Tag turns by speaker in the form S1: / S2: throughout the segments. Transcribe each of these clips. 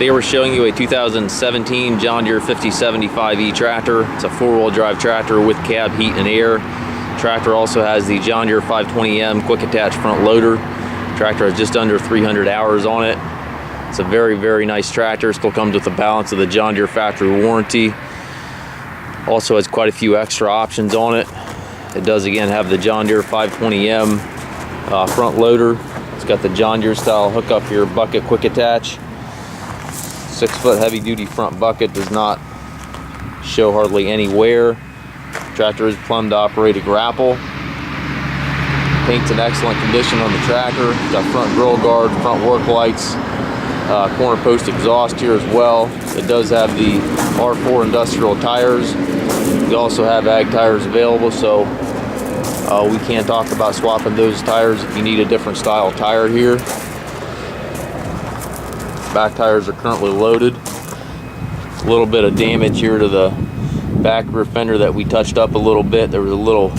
S1: Today we're showing you a 2017 John Deere 5075E tractor. It's a four-wheel drive tractor with cab heat and air. Tractor also has the John Deere 520M quick attach front loader. Tractor has just under 300 hours on it. It's a very nice tractor. Still comes with the balance of the John Deere factory warranty. Also has quite a few extra options on it. It does again have the John Deere 520M front loader. It's got the John Deere style hookup here bucket quick attach. 6-foot heavy duty front bucket, does not show hardly any wear. Tractor is plumbed to operate a Grapple. Paint's in excellent condition on the tractor. It's got front grill guard, front work lights, corner post exhaust here as well. It does have the R4 industrial tires. We also have ag tires available, so we can talk about swapping those tires if you need a different style tire here. Back tires are currently loaded. A little bit of damage here to the back rear fender that we touched up a little bit. There was a little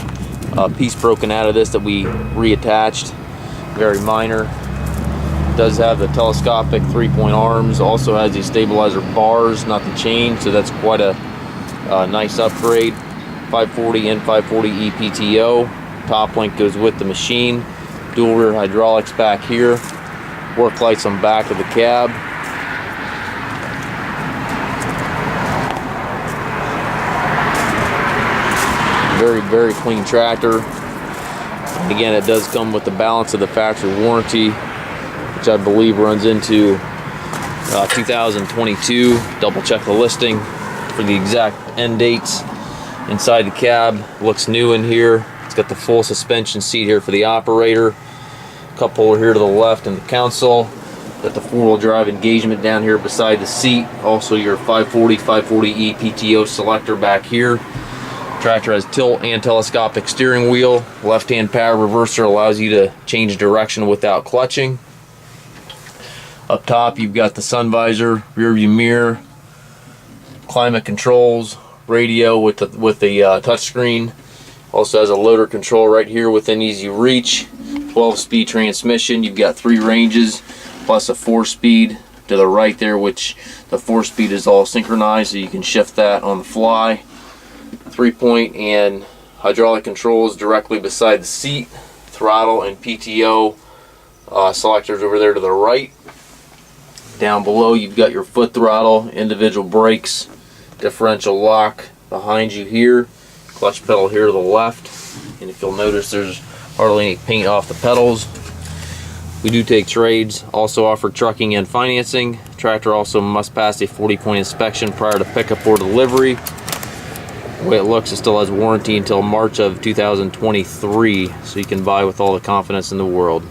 S1: piece broken out of this that we reattached, very minor. It does have the telescopic 3-point arms, also has these stabilizer bars, not the chain, so that's quite a nice upgrade. 540 and 540 EPTO. Top link goes with the machine. Dual rear hydraulics back here. Work lights on back of the cab. Very clean tractor. And again, it does come with the balance of the factory warranty, which I believe runs into 2022. Double check the listing for the exact end dates. Inside the cab looks new in here. It's got the full suspension seat here for the operator. Cup holder here to the left in the console. Got the four-wheel drive engagement down here beside the seat. Also your 540 PTO selector back here. Tractor has tilt and telescopic steering wheel. Left-hand power reverser allows you to change direction without clutching. Up top you've got the sun visor, rear view mirror, climate controls, radio with the touchscreen. Also has a loader control right here within easy reach. 12-speed transmission. You've got 3 ranges plus a 4-speed to the right there, which the 4-speed is all synchronized, so you can shift that on the fly. 3-point and hydraulic controls directly beside the seat. Throttle and PTO selectors over there to the right. Down below you've got your foot throttle, individual brakes, differential lock behind you here, clutch pedal here to the left, and if you'll notice there's hardly any paint off the pedals. We do take trades, also offer trucking and financing. Tractor also must pass a 40-point inspection prior to pickup or delivery. The way it looks, it still has warranty until March of 2023, so you can buy with all the confidence in the world.